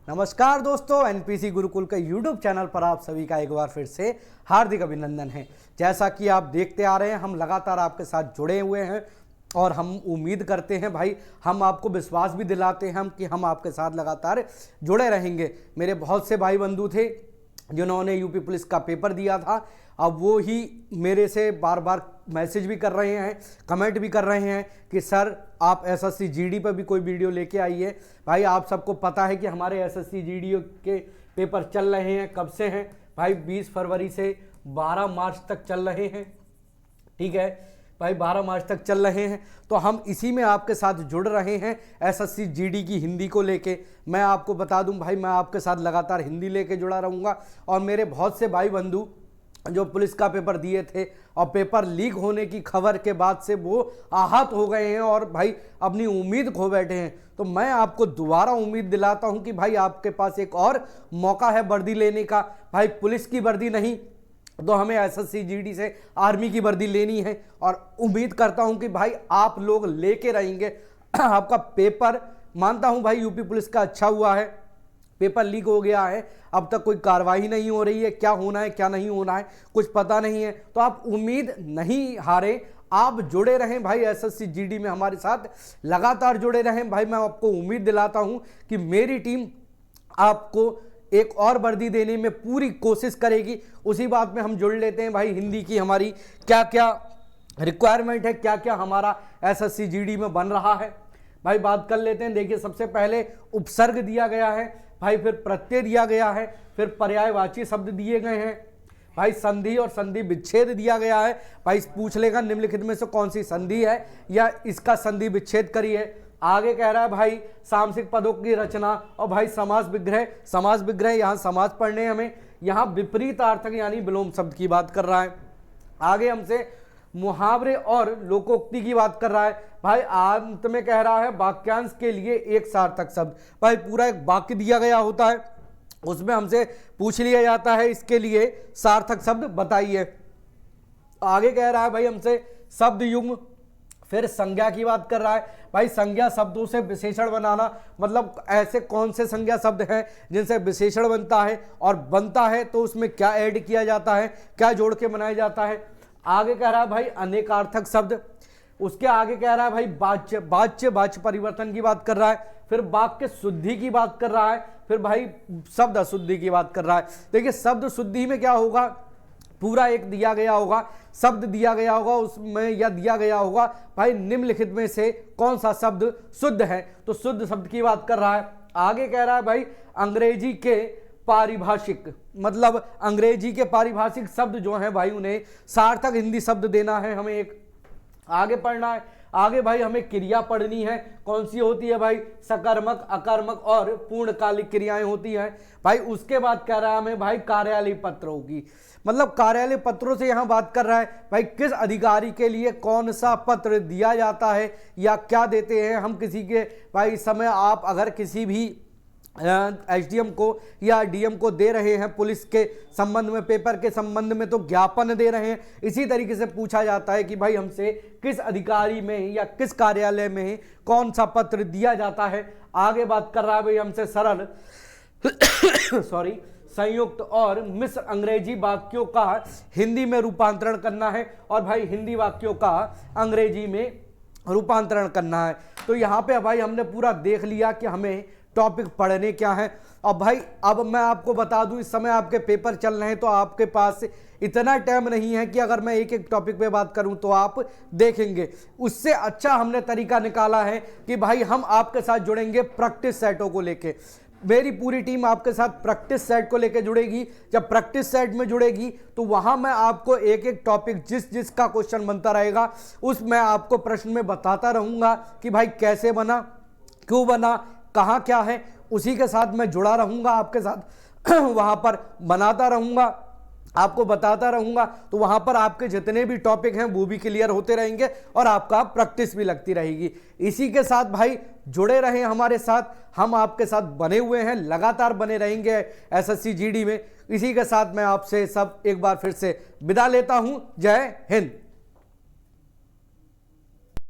नमस्कार दोस्तों, एनपीसी गुरुकुल के यूट्यूब चैनल पर आप सभी का एक बार फिर से हार्दिक अभिनंदन है। जैसा कि आप देखते आ रहे हैं, हम लगातार आपके साथ जुड़े हुए हैं और हम उम्मीद करते हैं भाई, हम आपको विश्वास भी दिलाते हैं कि हम आपके साथ लगातार जुड़े रहेंगे। मेरे बहुत से भाई बंधु थे जिन्होंने यूपी पुलिस का पेपर दिया था, अब वो ही मेरे से बार बार मैसेज भी कर रहे हैं, कमेंट भी कर रहे हैं कि सर आप एसएससी जीडी पर भी कोई वीडियो लेके आइए। भाई आप सबको पता है कि हमारे एसएससी जीडी के पेपर चल रहे हैं, कब से हैं भाई? 20 फरवरी से 12 मार्च तक चल रहे हैं। ठीक है भाई, 12 मार्च तक चल रहे हैं, तो हम इसी में आपके साथ जुड़ रहे हैं एसएससी जीडी की हिंदी को लेके। मैं आपको बता दूं भाई, मैं आपके साथ लगातार हिंदी लेके जुड़ा रहूँगा। और मेरे बहुत से भाई बंधु जो पुलिस का पेपर दिए थे और पेपर लीक होने की खबर के बाद से वो आहत हो गए हैं और भाई अपनी उम्मीद खो बैठे हैं, तो मैं आपको दोबारा उम्मीद दिलाता हूं कि भाई आपके पास एक और मौका है वर्दी लेने का। भाई पुलिस की वर्दी नहीं तो हमें एसएससी जीडी से आर्मी की वर्दी लेनी है और उम्मीद करता हूं कि भाई आप लोग लेके रहेंगे। आपका पेपर मानता हूं भाई यूपी पुलिस का अच्छा हुआ है, पेपर लीक हो गया है, अब तक कोई कार्रवाई नहीं हो रही है, क्या होना है क्या नहीं होना है कुछ पता नहीं है, तो आप उम्मीद नहीं हारें, आप जुड़े रहें भाई एसएससी जीडी में हमारे साथ लगातार जुड़े रहें। भाई मैं आपको उम्मीद दिलाता हूं कि मेरी टीम आपको एक और वर्दी देने में पूरी कोशिश करेगी। उसी बात में हम जुड़ लेते हैं भाई, हिंदी की हमारी क्या क्या रिक्वायरमेंट है, क्या क्या हमारा एसएससी जीडी में बन रहा है भाई, बात कर लेते हैं। देखिए, सबसे पहले उपसर्ग दिया गया है भाई, फिर प्रत्यय दिया गया है, फिर पर्यायवाची शब्द दिए गए हैं भाई, संधि और संधि विच्छेद दिया गया है। भाई पूछ लेगा निम्नलिखित में से कौन सी संधि है या इसका संधि विच्छेद करिए। आगे कह रहा है भाई सामसिक पदों की रचना और भाई समास विग्रह। समास विग्रह यहाँ समास पढ़ने हमें, यहाँ विपरीतार्थक यानी विलोम शब्द की बात कर रहा है। आगे हमसे मुहावरे और लोकोक्ति की बात कर रहा है भाई। अंत में कह रहा है वाक्यांश के लिए एक सार्थक शब्द। भाई पूरा एक वाक्य दिया गया होता है, उसमें हमसे पूछ लिया जाता है इसके लिए सार्थक शब्द बताइए। आगे कह रहा है भाई हमसे शब्द युग्म, फिर संज्ञा की बात कर रहा है भाई। संज्ञा शब्दों से विशेषण बनाना, मतलब ऐसे कौन से संज्ञा शब्द हैं जिनसे विशेषण बनता है और बनता है तो उसमें क्या ऐड किया जाता है, क्या जोड़ के बनाया जाता है। आगे कह रहा है भाई अनेकार्थक शब्द, उसके आगे कह रहा है भाई वाच्य वाच्य वाच्य परिवर्तन की बात कर रहा है, फिर वाक्य शुद्धि की बात कर रहा है, फिर भाई शब्द अशुद्धि की बात कर रहा है। देखिए शब्द शुद्धि में क्या होगा, पूरा एक दिया गया होगा, शब्द दिया गया होगा, उसमें यह दिया गया होगा भाई निम्नलिखित में से कौन सा शब्द शुद्ध है, तो शुद्ध शब्द की बात कर रहा है। आगे कह रहा है भाई अंग्रेजी के पारिभाषिक, मतलब अंग्रेजी के पारिभाषिक शब्द जो हैं भाई उन्हें सार्थक हिंदी शब्द देना है हमें एक। आगे पढ़ना है, आगे भाई हमें क्रिया पढ़नी है, कौन सी होती है भाई? सकर्मक, अकर्मक और पूर्णकालिक क्रियाएं होती हैं भाई। उसके बाद कह रहा है हमें भाई कार्यालय पत्रों की, मतलब कार्यालय पत्रों से यहाँ बात कर रहा है भाई किस अधिकारी के लिए कौन सा पत्र दिया जाता है या क्या देते हैं हम किसी के। भाई इस समय आप अगर किसी भी एसडीएम को या डीएम को दे रहे हैं पुलिस के संबंध में, पेपर के संबंध में, तो ज्ञापन दे रहे हैं। इसी तरीके से पूछा जाता है कि भाई हमसे किस अधिकारी में या किस कार्यालय में कौन सा पत्र दिया जाता है। आगे बात कर रहा है भाई हमसे सरल सॉरी संयुक्त और मिश्र अंग्रेजी वाक्यों का हिंदी में रूपांतरण करना है और भाई हिंदी वाक्यों का अंग्रेजी में रूपांतरण करना है। तो यहाँ पे भाई हमने पूरा देख लिया कि हमें टॉपिक पढ़ने क्या है। अब भाई अब मैं आपको बता दूं, इस समय आपके पेपर चल रहे हैं तो आपके पास इतना टाइम नहीं है कि अगर मैं एक एक टॉपिक पे बात करूं तो आप देखेंगे। उससे अच्छा हमने तरीका निकाला है कि भाई हम आपके साथ जुड़ेंगे प्रैक्टिस सेटों को लेके। मेरी पूरी टीम आपके साथ प्रैक्टिस सेट को लेकर जुड़ेगी। जब प्रैक्टिस सेट में जुड़ेगी तो वहां मैं आपको एक एक टॉपिक जिस जिसका क्वेश्चन बनता रहेगा उस मैं आपको प्रश्न में बताता रहूंगा कि भाई कैसे बना, क्यों बना, कहाँ क्या है, उसी के साथ मैं जुड़ा रहूंगा आपके साथ वहां पर बनाता रहूंगा, आपको बताता रहूंगा। तो वहां पर आपके जितने भी टॉपिक हैं वो भी क्लियर होते रहेंगे और आपका प्रैक्टिस भी लगती रहेगी। इसी के साथ भाई जुड़े रहें हमारे साथ, हम आपके साथ बने हुए हैं, लगातार बने रहेंगे एसएससी जीडी में। इसी के साथ मैं आपसे सब एक बार फिर से विदा लेता हूं। जय हिंद।